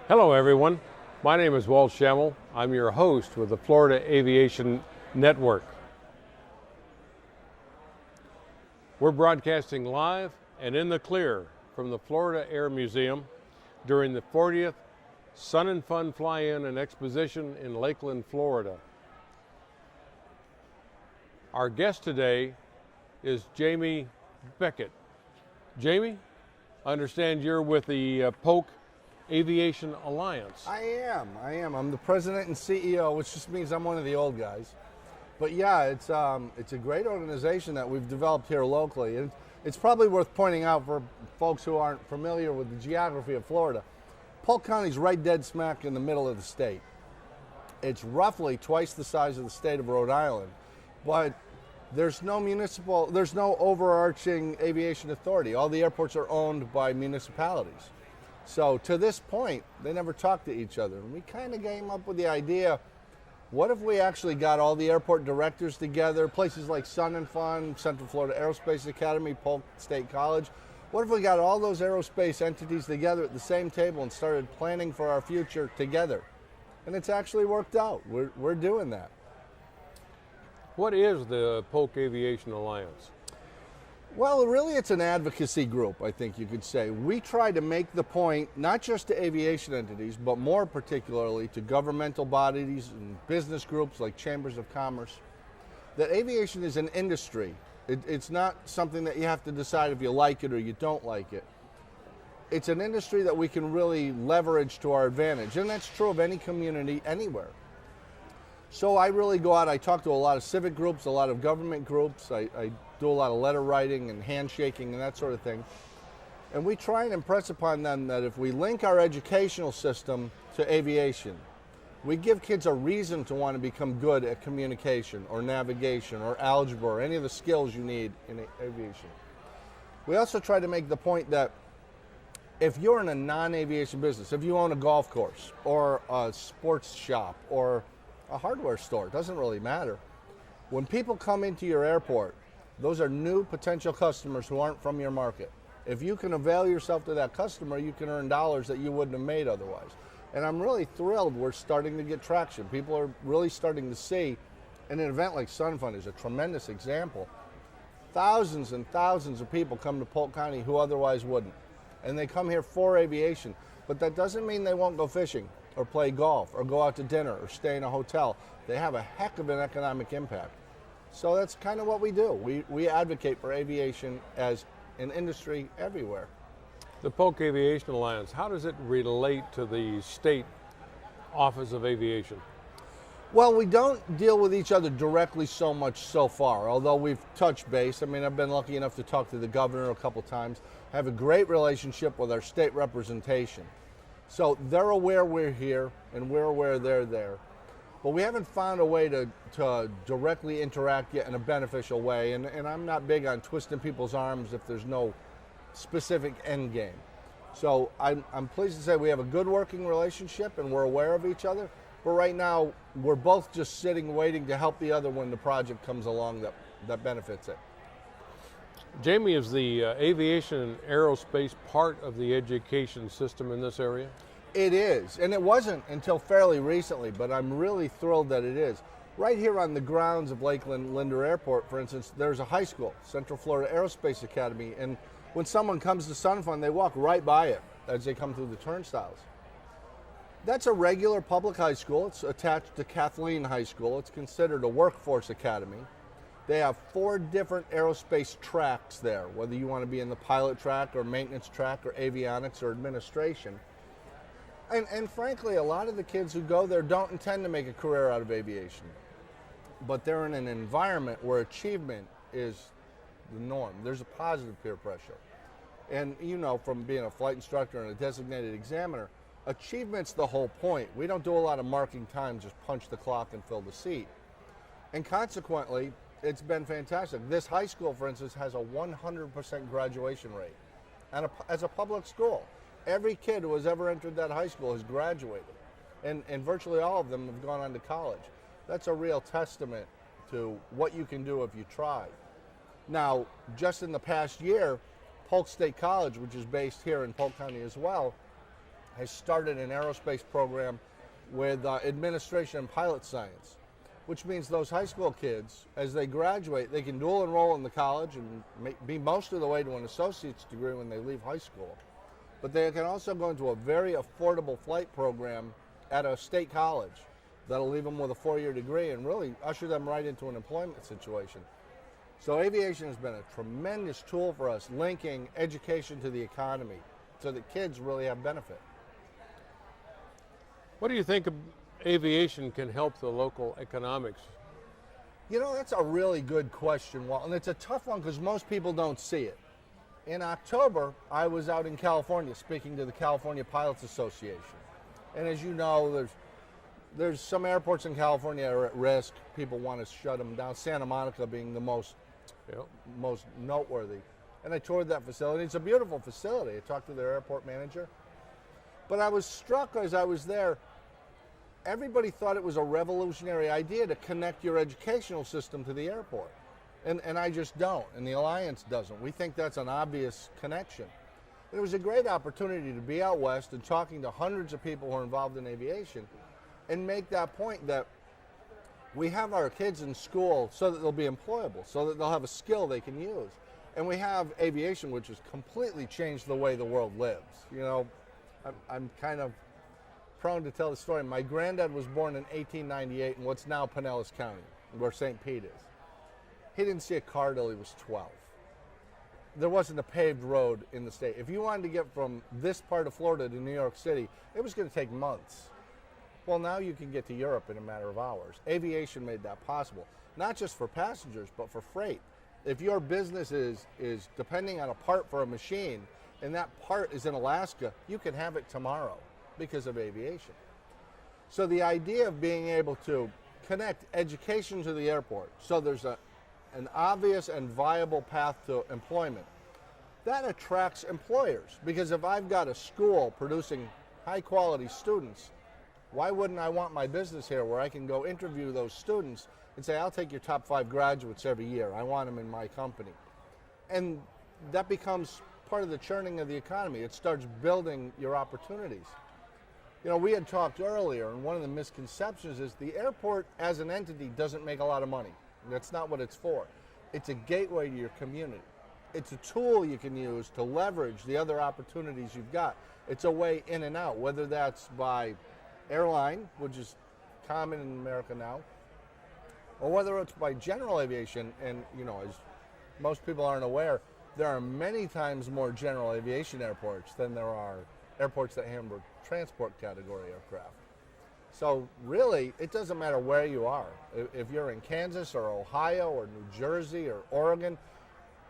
Hello everyone, my name is Walt Schemmel. I'm your host with the Florida Aviation Network. We're broadcasting live and in the clear from the Florida Air Museum during the 40th Sun and Fun Fly-In and Exposition in Lakeland, Florida. Our guest today is Jamie Beckett. Jamie, I understand you're with the Polk Aviation Alliance. I am. I'm the president and CEO, which just means I'm one of the old guys. But yeah, it's a great organization that we've developed here locally. And it's probably worth pointing out for folks who aren't familiar with the geography of Florida. Polk County's right dead smack in the middle of the state. It's roughly twice the size of the state of Rhode Island, but there's no overarching aviation authority. All the airports are owned by municipalities. So to this point, they never talk to each other. And we kind of came up with the idea, what if we actually got all the airport directors together, places like Sun and Fun, Central Florida Aerospace Academy, Polk State College. What if we got all those aerospace entities together at the same table and started planning for our future together? And it's actually worked out. We're doing that. What is the Polk Aviation Alliance? Well, really it's an advocacy group, I think you could say. We try to make the point, not just to aviation entities, but more particularly to governmental bodies and business groups like chambers of commerce, that aviation is an industry. It's not something that you have to decide if you like it or you don't like it. It's an industry that we can really leverage to our advantage, and that's true of any community anywhere. So I really go out, I talk to a lot of civic groups, a lot of government groups, I do a lot of letter writing and handshaking and that sort of thing. And we try and impress upon them that if we link our educational system to aviation, we give kids a reason to want to become good at communication or navigation or algebra or any of the skills you need in aviation. We also try to make the point that if you're in a non-aviation business, if you own a golf course or a sports shop or a hardware store, it doesn't really matter. When people come into your airport, those are new potential customers who aren't from your market. If you can avail yourself to that customer, you can earn dollars that you wouldn't have made otherwise. And I'm really thrilled we're starting to get traction. People are really starting to see, and an event like Sun Fun is a tremendous example. Thousands and thousands of people come to Polk County who otherwise wouldn't. And they come here for aviation, but that doesn't mean they won't go fishing or play golf or go out to dinner or stay in a hotel. They have a heck of an economic impact. So that's kind of what we do. We advocate for aviation as an industry everywhere. The Polk Aviation Alliance, how does it relate to the state Office of Aviation? Well, we don't deal with each other directly so much so far, although we've touched base. I mean, I've been lucky enough to talk to the governor a couple times. I have a great relationship with our state representation. So they're aware we're here and we're aware they're there. But we haven't found a way to directly interact yet in a beneficial way. And I'm not big on twisting people's arms if there's no specific end game. So I'm pleased to say we have a good working relationship and we're aware of each other. But right now, we're both just sitting waiting to help the other when the project comes along that benefits it. Jamie, is the aviation and aerospace part of the education system in this area? It is, and it wasn't until fairly recently, but I'm really thrilled that it is. Right here on the grounds of Lakeland Linder Airport, for instance, there's a high school, Central Florida Aerospace Academy, and when someone comes to Sun Fun, they walk right by it as they come through the turnstiles. That's a regular public high school. It's attached to Kathleen High School. It's considered a workforce academy. They have 4 different aerospace tracks there, whether you want to be in the pilot track or maintenance track or avionics or administration. And frankly, a lot of the kids who go there don't intend to make a career out of aviation, but they're in an environment where achievement is the norm. There's a positive peer pressure. And you know, from being a flight instructor and a designated examiner, achievement's the whole point. We don't do a lot of marking time, just punch the clock and fill the seat. And consequently, it's been fantastic. This high school, for instance, has a 100% graduation rate. And as a public school, every kid who has ever entered that high school has graduated. And virtually all of them have gone on to college. That's a real testament to what you can do if you try. Now, just in the past year, Polk State College, which is based here in Polk County as well, has started an aerospace program with administration and pilot science, which means those high school kids, as they graduate, they can dual enroll in the college and be most of the way to an associate's degree when they leave high school. But they can also go into a very affordable flight program at a state college that'll leave them with a 4-year degree and really usher them right into an employment situation. So aviation has been a tremendous tool for us, linking education to the economy so that kids really have benefit. What do you think aviation can help the local economics? You know, that's a really good question, Walt, and it's a tough one because most people don't see it. In October, I was out in California speaking to the California Pilots Association. And as you know, there's some airports in California are at risk. People want to shut them down, Santa Monica being the most noteworthy. And I toured that facility. It's a beautiful facility. I talked to their airport manager. But I was struck as I was there, everybody thought it was a revolutionary idea to connect your educational system to the airport. And I just don't, and the Alliance doesn't. We think that's an obvious connection. And it was a great opportunity to be out west and talking to hundreds of people who are involved in aviation and make that point that we have our kids in school so that they'll be employable, so that they'll have a skill they can use. And we have aviation, which has completely changed the way the world lives. You know, I'm kind of prone to tell the story. My granddad was born in 1898 in what's now Pinellas County, where St. Pete is. He didn't see a car till he was 12. There wasn't a paved road in the state. If you wanted to get from this part of Florida to New York City, it was going to take months. Well, now you can get to Europe in a matter of hours. Aviation made that possible, not just for passengers, but for freight. If your business is depending on a part for a machine, and that part is in Alaska, you can have it tomorrow because of aviation. So the idea of being able to connect education to the airport, so there's an obvious and viable path to employment, that attracts employers. Because if I've got a school producing high quality students, why wouldn't I want my business here where I can go interview those students and say, I'll take your top 5 graduates every year. I want them in my company. And that becomes part of the churning of the economy. It starts building your opportunities. You know, we had talked earlier, and one of the misconceptions is the airport as an entity doesn't make a lot of money. That's not what it's for. It's a gateway to your community. It's a tool you can use to leverage the other opportunities you've got. It's a way in and out, whether that's by airline, which is common in America now, or whether it's by general aviation. And, you know, as most people aren't aware, there are many times more general aviation airports than there are airports that handle transport category aircraft. So really, it doesn't matter where you are. If you're in Kansas or Ohio or New Jersey or Oregon,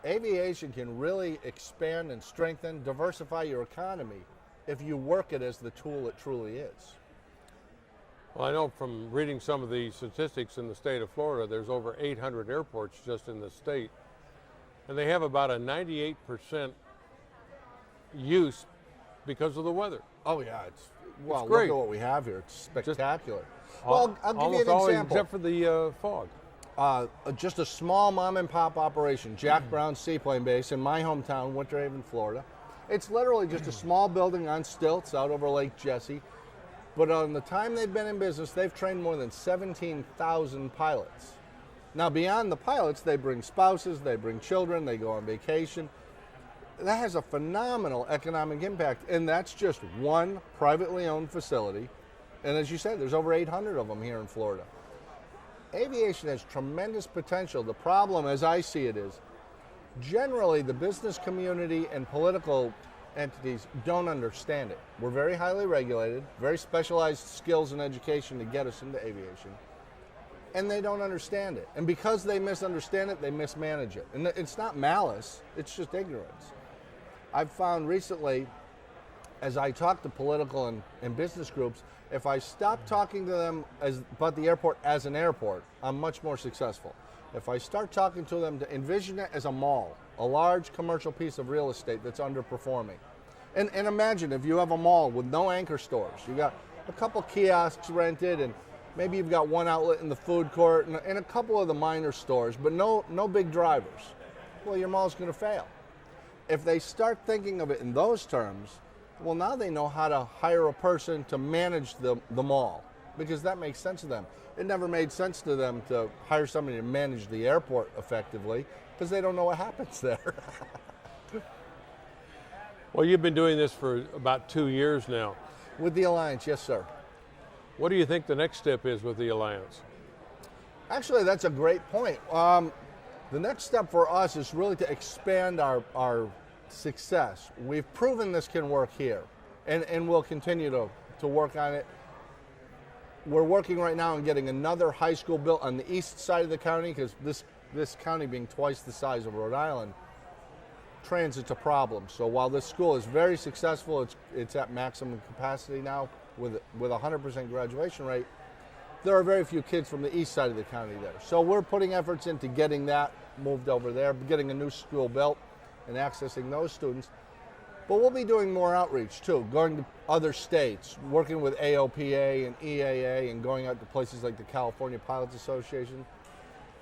aviation can really expand and strengthen, diversify your economy if you work it as the tool it truly is. Well, I know from reading some of the statistics in the state of Florida, there's over 800 airports just in the state, and they have about a 98% use because of the weather. Oh yeah, well, great. Look at what we have here. It's spectacular. Well, I'll give you an example. Except for the fog. Just a small mom and pop operation, Jack Brown Seaplane Base in my hometown, Winter Haven, Florida. It's literally just a small building on stilts out over Lake Jesse. But on the time they've been in business, they've trained more than 17,000 pilots. Now, beyond the pilots, they bring spouses, they bring children, they go on vacation. That has a phenomenal economic impact, and that's just one privately owned facility. And as you said, there's over 800 of them here in Florida. Aviation has tremendous potential. The problem, as I see it, is generally the business community and political entities don't understand it. We're very highly regulated, very specialized skills and education to get us into aviation, and they don't understand it. And because they misunderstand it, they mismanage it. And it's not malice, it's just ignorance. I've found recently, as I talk to political and business groups, if I stop talking to them about the airport as an airport, I'm much more successful. If I start talking to them to envision it as a mall, a large commercial piece of real estate that's underperforming. And imagine if you have a mall with no anchor stores. You got a couple kiosks rented, and maybe you've got one outlet in the food court and a couple of the minor stores, but no big drivers. Well, your mall's going to fail. If they start thinking of it in those terms, well, now they know how to hire a person to manage the mall, because that makes sense to them. It never made sense to them to hire somebody to manage the airport effectively, because they don't know what happens there. Well, you've been doing this for about 2 years now. With the Alliance, yes, sir. What do you think the next step is with the Alliance? Actually, that's a great point. The next step for us is really to expand our success. We've proven this can work here, and we'll continue to work on it. We're working right now on getting another high school built on the east side of the county, because this county being twice the size of Rhode Island, transit's a problem. So while this school is very successful, it's at maximum capacity now with 100% graduation rate, there are very few kids from the east side of the county there. So we're putting efforts into getting that moved over there, getting a new school built and accessing those students. But we'll be doing more outreach too, going to other states, working with AOPA and EAA, and going out to places like the California Pilots Association.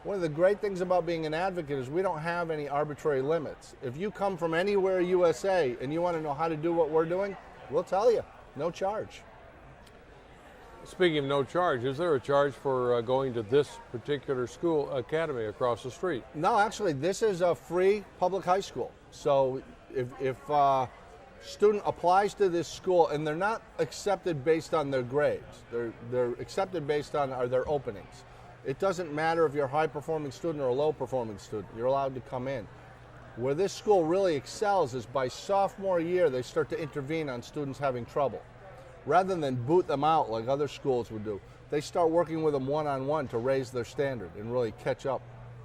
One of the great things about being an advocate is we don't have any arbitrary limits. If you come from anywhere USA and you want to know how to do what we're doing, we'll tell you, no charge. Speaking of no charge, is there a charge for going to this particular school academy across the street? No, actually, this is a free public high school. So if a student applies to this school, and they're not accepted based on their grades, they're accepted based on their openings. It doesn't matter if you're a high-performing student or a low-performing student. You're allowed to come in. Where this school really excels is by sophomore year, they start to intervene on students having trouble. Rather than boot them out like other schools would do, they start working with them one-on-one to raise their standard and really catch up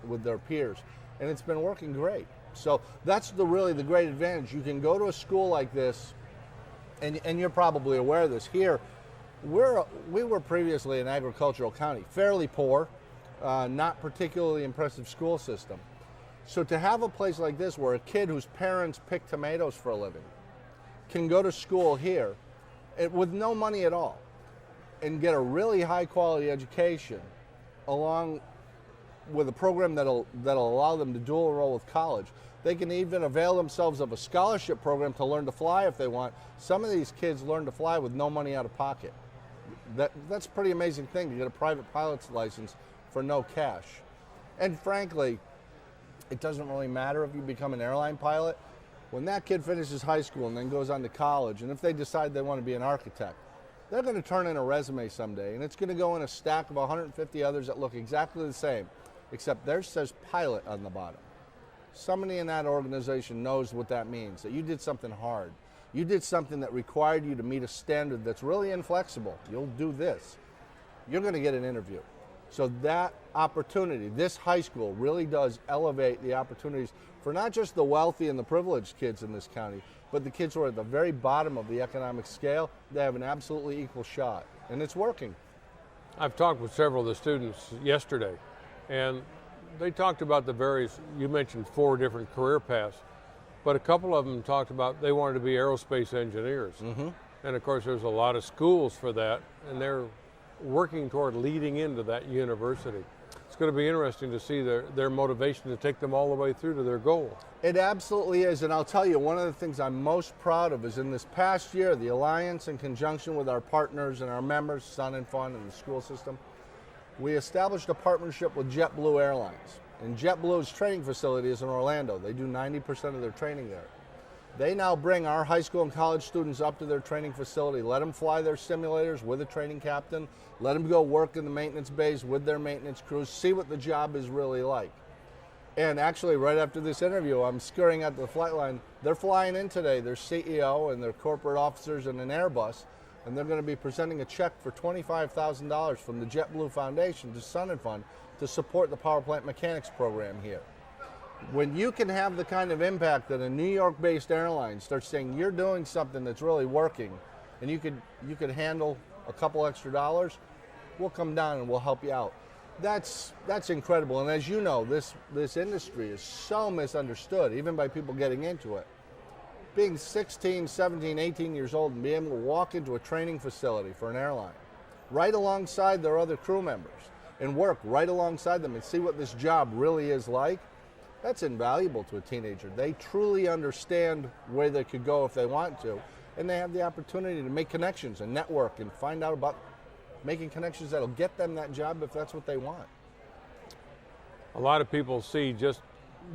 with their peers. And it's been working great. So that's really the great advantage. You can go to a school like this, and you're probably aware of this here. We were previously an agricultural county, fairly poor, not particularly impressive school system. So to have a place like this where a kid whose parents pick tomatoes for a living can go to school here with no money at all and get a really high quality education along with a program that'll allow them to dual enroll with college. They can even avail themselves of a scholarship program to learn to fly if they want. Some of these kids learn to fly with no money out of pocket. That's a pretty amazing thing, to get a private pilot's license for no cash. And frankly, it doesn't really matter if you become an airline pilot. When that kid finishes high school and then goes on to college, and if they decide they want to be an architect, they're going to turn in a resume someday, and it's going to go in a stack of 150 others that look exactly the same, except theirs says pilot on the bottom. Somebody in that organization knows what that means, that you did something hard. You did something that required you to meet a standard that's really inflexible. You'll do this. You're going to get an interview. So that opportunity, this high school really does elevate the opportunities for not just the wealthy and the privileged kids in this county, but the kids who are at the very bottom of the economic scale. They have an absolutely equal shot, and it's working. I've talked with several of the students yesterday, and they talked about the various, you mentioned 4 different career paths, but a couple of them talked about they wanted to be aerospace engineers. Mm-hmm. And of course there's a lot of schools for that, and they're working toward leading into that university. It's going to be interesting to see their motivation to take them all the way through to their goal. It absolutely is, and I'll tell you, one of the things I'm most proud of is in this past year, the Alliance, in conjunction with our partners and our members, Sun and Fun and the school system, we established a partnership with JetBlue Airlines. And JetBlue's training facility is in Orlando. They do 90% of their training there. They now bring our high school and college students up to their training facility, let them fly their simulators with a training captain, let them go work in the maintenance bays with their maintenance crews, see what the job is really like. And actually, right after this interview, I'm scurrying out to the flight line. They're flying in today, their CEO and their corporate officers in an Airbus, and they're going to be presenting a check for $25,000 from the JetBlue Foundation to Sun and Fun to support the power plant mechanics program here. When you can have the kind of impact that a New York-based airline starts saying you're doing something that's really working, and you could handle a couple extra dollars, we'll come down and we'll help you out. That's incredible. And as you know, this industry is so misunderstood, even by people getting into it. Being 16, 17, 18 years old and being able to walk into a training facility for an airline, right alongside their other crew members, and work right alongside them and see what this job really is like, that's invaluable to a teenager. They truly understand where they could go if they want to, and they have the opportunity to make connections and network and find out about making connections that'll get them that job if that's what they want. A lot of people see just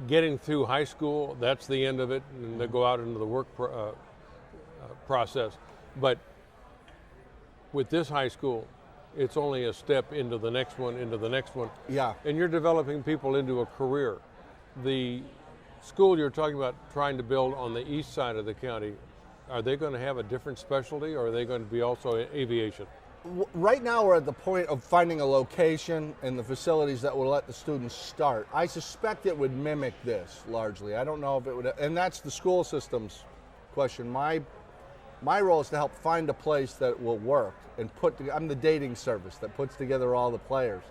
getting through high school, that's the end of it, and they go out into the work process. But with this high school, it's only a step into the next one, into the next one. Yeah. And you're developing people into a career. The school you're talking about trying to build on the east side of the county, are they going to have a different specialty, or are they going to be also aviation? Right now we're at the point of finding a location and the facilities that will let the students start. I suspect it would mimic this largely. I don't know if it would, and that's the school system's question. My role is to help find a place that will work and I'm the dating service that puts together all the players.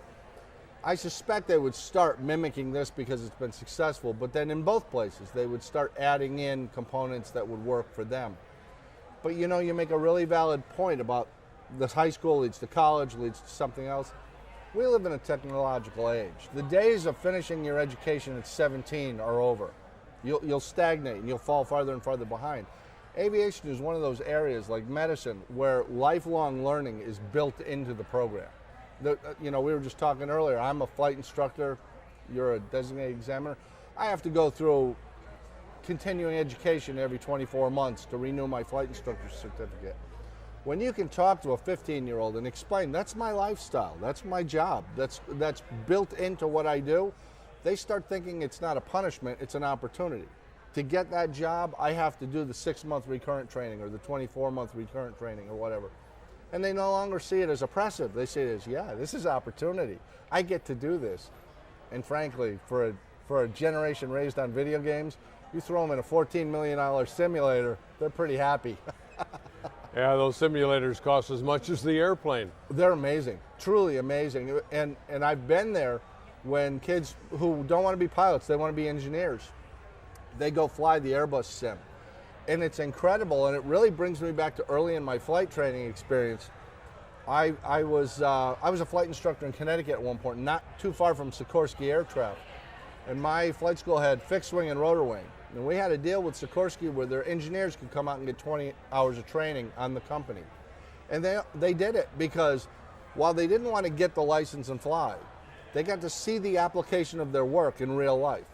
I suspect they would start mimicking this because it's been successful, but then in both places they would start adding in components that would work for them. But you know, you make a really valid point about this high school leads to college, leads to something else. We live in a technological age. The days of finishing your education at 17 are over. You'll stagnate and you'll fall farther and farther behind. Aviation is one of those areas like medicine where lifelong learning is built into the program. We were just talking earlier, I'm a flight instructor, you're a designated examiner. I have to go through continuing education every 24 months to renew my flight instructor certificate. When you can talk to a 15-year-old and explain, that's my lifestyle, that's my job, that's built into what I do, they start thinking it's not a punishment, it's an opportunity. To get that job, I have to do the 6-month recurrent training or the 24-month recurrent training or whatever. And they no longer see it as oppressive. They see it as, yeah, this is opportunity. I get to do this. And frankly, for a generation raised on video games, you throw them in a $14 million simulator, they're pretty happy. Yeah, those simulators cost as much as the airplane. They're amazing, truly amazing. And I've been there when kids who don't want to be pilots, they want to be engineers. They go fly the Airbus sim. And it's incredible, and it really brings me back to early in my flight training experience. I was a flight instructor in Connecticut at one point, not too far from Sikorsky Aircraft. And my flight school had fixed wing and rotor wing. And we had a deal with Sikorsky where their engineers could come out and get 20 hours of training on the company. And they did it because while they didn't want to get the license and fly, they got to see the application of their work in real life.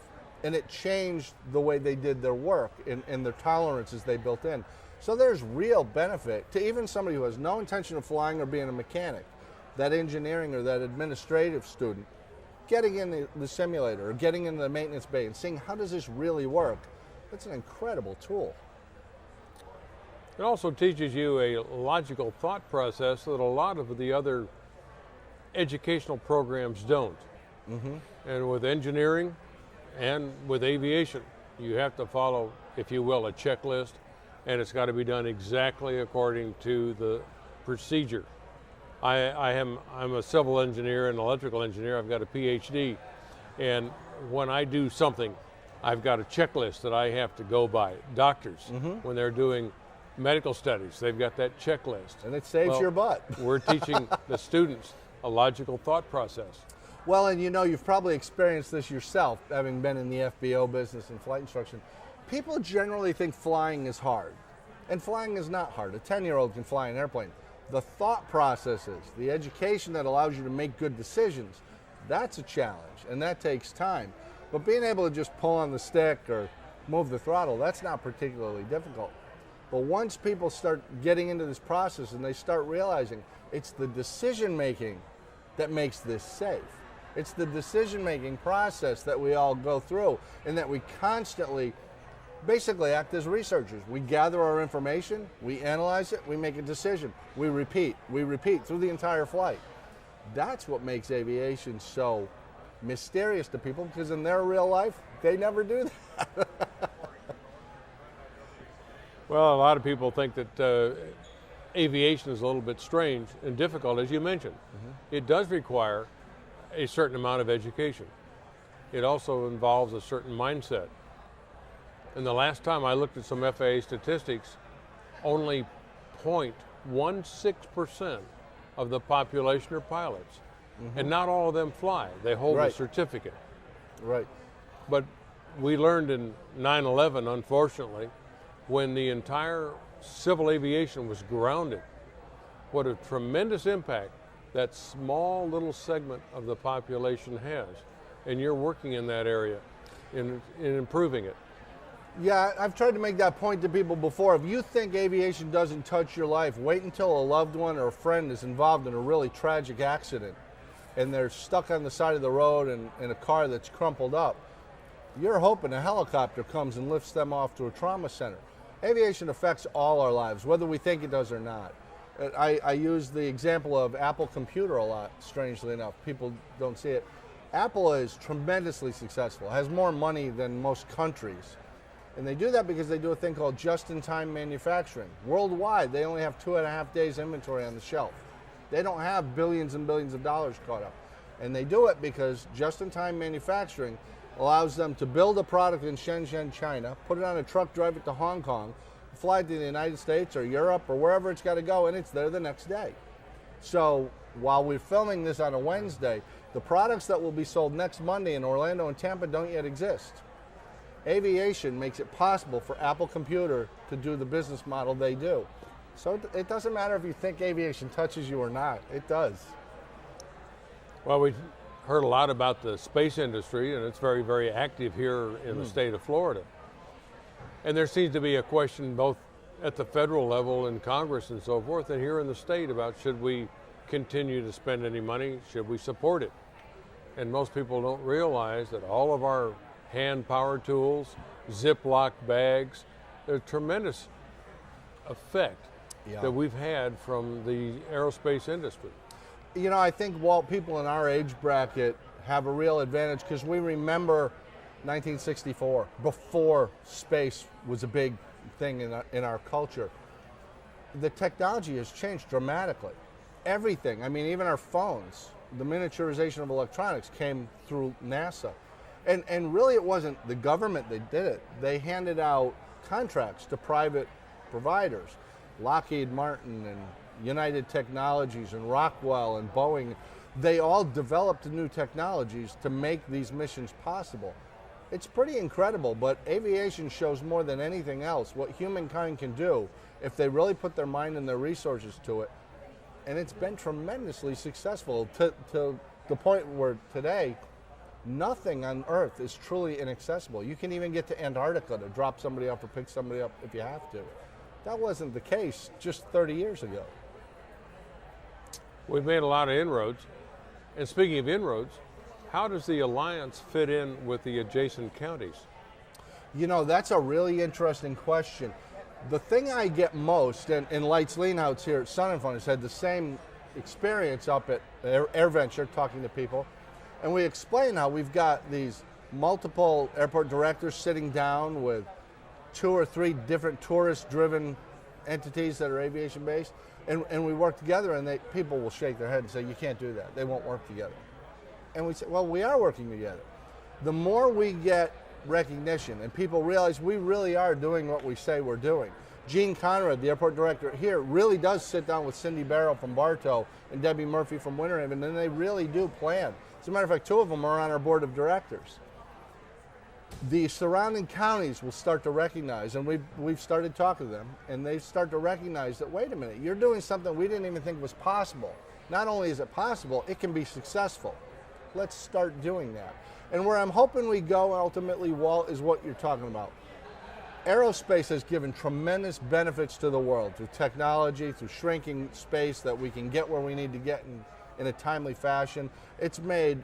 And it changed the way they did their work and their tolerances they built in. So there's real benefit to even somebody who has no intention of flying or being a mechanic, that engineering or that administrative student, getting in the simulator or getting into the maintenance bay and seeing how does this really work. That's an incredible tool. It also teaches you a logical thought process that a lot of the other educational programs don't. Mm-hmm. And with engineering and with aviation, you have to follow, if you will, a checklist, and it's got to be done exactly according to the procedure. I'm a civil engineer and electrical engineer. I've got a PhD, and when I do something, I've got a checklist that I have to go by. Doctors, when they're doing medical studies, they've got that checklist. And it saves your butt. We're teaching the students a logical thought process. Well, and you know, you've probably experienced this yourself, having been in the FBO business and flight instruction. People generally think flying is hard, and flying is not hard. A 10-year-old can fly an airplane. The thought processes, the education that allows you to make good decisions, that's a challenge, and that takes time. But being able to just pull on the stick or move the throttle, that's not particularly difficult. But once people start getting into this process and they start realizing it's the decision-making that makes this safe. It's the decision-making process that we all go through and that we constantly basically act as researchers. We gather our information, we analyze it, we make a decision. We repeat through the entire flight. That's what makes aviation so mysterious to people because in their real life, they never do that. Well, a lot of people think that aviation is a little bit strange and difficult, as you mentioned. It does require a certain amount of education. It also involves a certain mindset. And the last time I looked at some FAA statistics, only 0.16% of the population are pilots. And not all of them fly. They hold a certificate. Right. But we learned in 9/11, unfortunately, when the entire civil aviation was grounded, what a tremendous impact that small little segment of the population has. And you're working in that area in improving it. Yeah, I've tried to make that point to people before. If you think aviation doesn't touch your life, wait until a loved one or a friend is involved in a really tragic accident and they're stuck on the side of the road in a car that's crumpled up. You're hoping a helicopter comes and lifts them off to a trauma center. Aviation affects all our lives, whether we think it does or not. I use the example of Apple Computer a lot, strangely enough. People don't see it. Apple is tremendously successful, has more money than most countries. And they do that because they do a thing called just-in-time manufacturing. Worldwide, they only have 2.5 days inventory on the shelf. They don't have billions and billions of dollars caught up. And they do it because just-in-time manufacturing allows them to build a product in Shenzhen, China, put it on a truck, drive it to Hong Kong, fly to the United States or Europe or wherever it's got to go, and it's there the next day. So while we're filming this on a Wednesday, the products that will be sold next Monday in Orlando and Tampa don't yet exist. Aviation makes it possible for Apple Computer to do the business model they do. So it doesn't matter if you think aviation touches you or not, it does. Well, we heard a lot about the space industry, and it's very, very active here in the state of Florida. And there seems to be a question both at the federal level in Congress and so forth, and here in the state about should we continue to spend any money, should we support it? And most people don't realize that all of our hand power tools, Ziploc bags, there's tremendous effect that we've had from the aerospace industry. You know, I think, Walt, people in our age bracket have a real advantage because we remember 1964, before space was a big thing in our culture. The technology has changed dramatically. Everything, I mean, even our phones, the miniaturization of electronics came through NASA. And really it wasn't the government that did it. They handed out contracts to private providers. Lockheed Martin and United Technologies and Rockwell and Boeing, they all developed new technologies to make these missions possible. It's pretty incredible, but aviation shows more than anything else what humankind can do if they really put their mind and their resources to it. And it's been tremendously successful to the point where today, nothing on Earth is truly inaccessible. You can even get to Antarctica to drop somebody off or pick somebody up if you have to. That wasn't the case just 30 years ago. We've made a lot of inroads. And speaking of inroads, how does the Alliance fit in with the adjacent counties? You know, that's a really interesting question. The thing I get most, and Lights Leanhouse here at Sun and Fun has had the same experience up at AirVenture talking to people, and we explain how we've got these multiple airport directors sitting down with 2 or 3 different tourist-driven entities that are aviation-based, and we work together, and people will shake their head and say, you can't do that. They won't work together. And we say, well, we are working together. The more we get recognition and people realize we really are doing what we say we're doing. Gene Conrad, the airport director here, really does sit down with Cindy Barrow from Bartow and Debbie Murphy from Winter Haven, and they really do plan. As a matter of fact, 2 of them are on our board of directors. The surrounding counties will start to recognize, and we've started talking to them, and they start to recognize that, wait a minute, you're doing something we didn't even think was possible. Not only is it possible, it can be successful. Let's start doing that. And where I'm hoping we go ultimately, Walt, is what you're talking about. Aerospace has given tremendous benefits to the world through technology, through shrinking space that we can get where we need to get in a timely fashion. It's made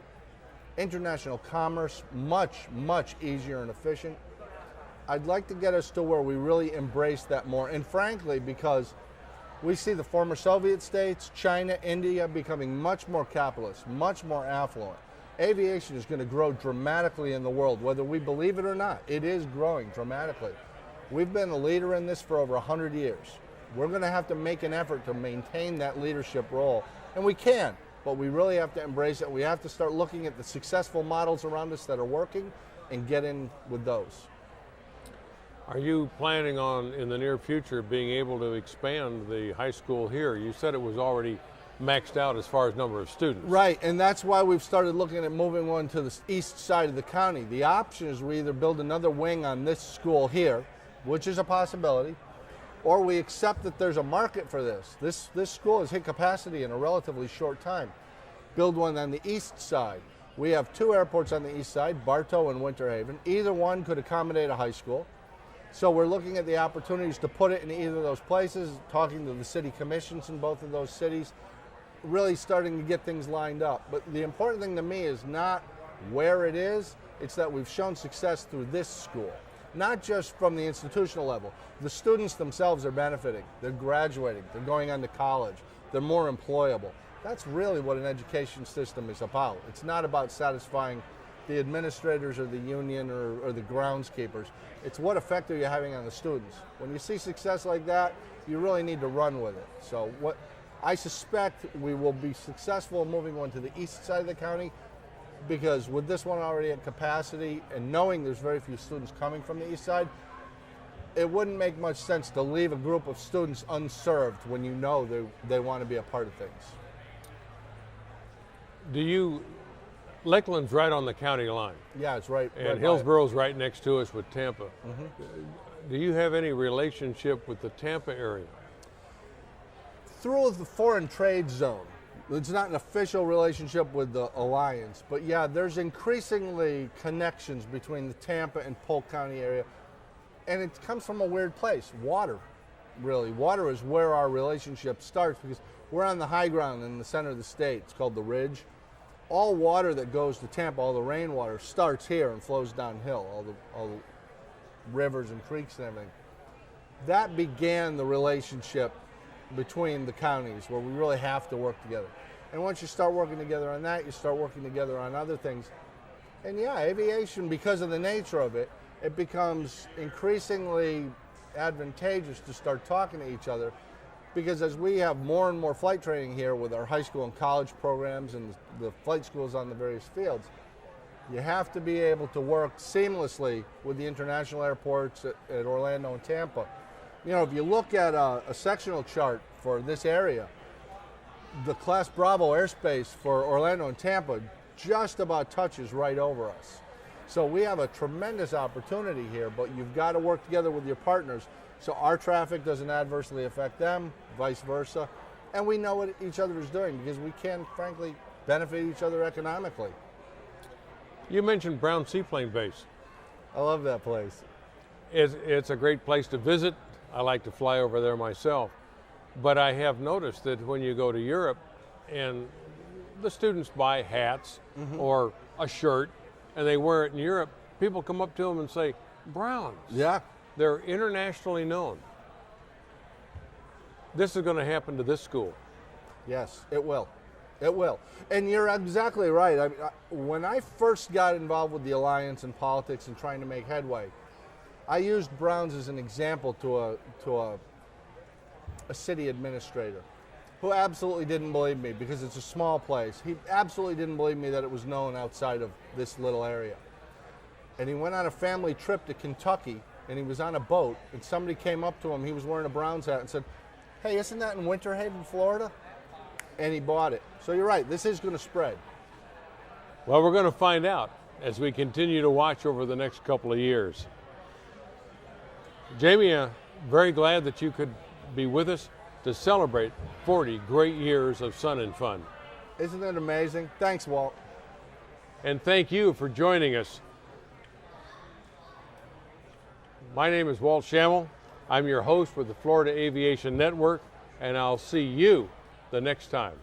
international commerce much, much easier and efficient. I'd like to get us to where we really embrace that more. And frankly, because we see the former Soviet states, China, India becoming much more capitalist, much more affluent. Aviation is going to grow dramatically in the world, whether we believe it or not. It is growing dramatically. We've been a leader in this for over 100 years. We're going to have to make an effort to maintain that leadership role, and we can, but we really have to embrace it. We have to start looking at the successful models around us that are working and get in with those. Are you planning on, in the near future, being able to expand the high school here? You said it was already maxed out as far as number of students. Right, and that's why we've started looking at moving one to the east side of the county. The option is we either build another wing on this school here, which is a possibility, or we accept that there's a market for this. This school has hit capacity in a relatively short time. Build one on the east side. We have 2 airports on the east side, Bartow and Winter Haven. Either one could accommodate a high school. So we're looking at the opportunities to put it in either of those places, talking to the city commissions in both of those cities, really starting to get things lined up. But the important thing to me is not where it is, it's that we've shown success through this school. Not just from the institutional level. The students themselves are benefiting. They're graduating. They're going on to college. They're more employable. That's really what an education system is about. It's not about satisfying the administrators or the union or the groundskeepers. It's what effect are you having on the students. When you see success like that, you really need to run with it. So what I suspect we will be successful in moving one to the east side of the county, because with this one already at capacity and knowing there's very few students coming from the east side, it wouldn't make much sense to leave a group of students unserved when you know they want to be a part of things. Lakeland's right on the county line. Yeah, it's right. And Hillsboro's right next to us with Tampa. Mm-hmm. Do you have any relationship with the Tampa area? Through the foreign trade zone. It's not an official relationship with the alliance, but yeah, there's increasingly connections between the Tampa and Polk County area, and it comes from a weird place, water, really. Water is where our relationship starts because we're on the high ground in the center of the state. It's called the Ridge. All water that goes to Tampa, all the rainwater, starts here and flows downhill, all the rivers and creeks and everything. That began the relationship between the counties where we really have to work together. And once you start working together on that, you start working together on other things. And yeah, aviation, because of the nature of it, it becomes increasingly advantageous to start talking to each other, because as we have more and more flight training here with our high school and college programs and the flight schools on the various fields, you have to be able to work seamlessly with the international airports at Orlando and Tampa. You know, if you look at a sectional chart for this area, the Class Bravo airspace for Orlando and Tampa just about touches right over us. So we have a tremendous opportunity here, but you've got to work together with your partners so our traffic doesn't adversely affect them, vice versa. And we know what each other is doing because we can, frankly, benefit each other economically. You mentioned Brown Seaplane Base. I love that place. It's a great place to visit. I like to fly over there myself. But I have noticed that when you go to Europe and the students buy hats or a shirt and they wear it in Europe, people come up to them and say, Browns. Yeah. They're internationally known. This is going to happen to this school. Yes, it will. It will. And you're exactly right. I mean, when I first got involved with the Alliance and politics and trying to make headway, I used Browns as an example to a city administrator who absolutely didn't believe me because it's a small place. He absolutely didn't believe me that it was known outside of this little area. And he went on a family trip to Kentucky, and he was on a boat, and somebody came up to him. He was wearing a Browns hat and said, hey, isn't that in Winter Haven, Florida? And he bought it. So you're right, this is going to spread. Well, we're going to find out as we continue to watch over the next couple of years. Jamie, very glad that you could be with us to celebrate 40 great years of Sun and Fun. Isn't it amazing? Thanks, Walt. And thank you for joining us. My name is Walt Schammel. I'm your host with the Florida Aviation Network, and I'll see you the next time.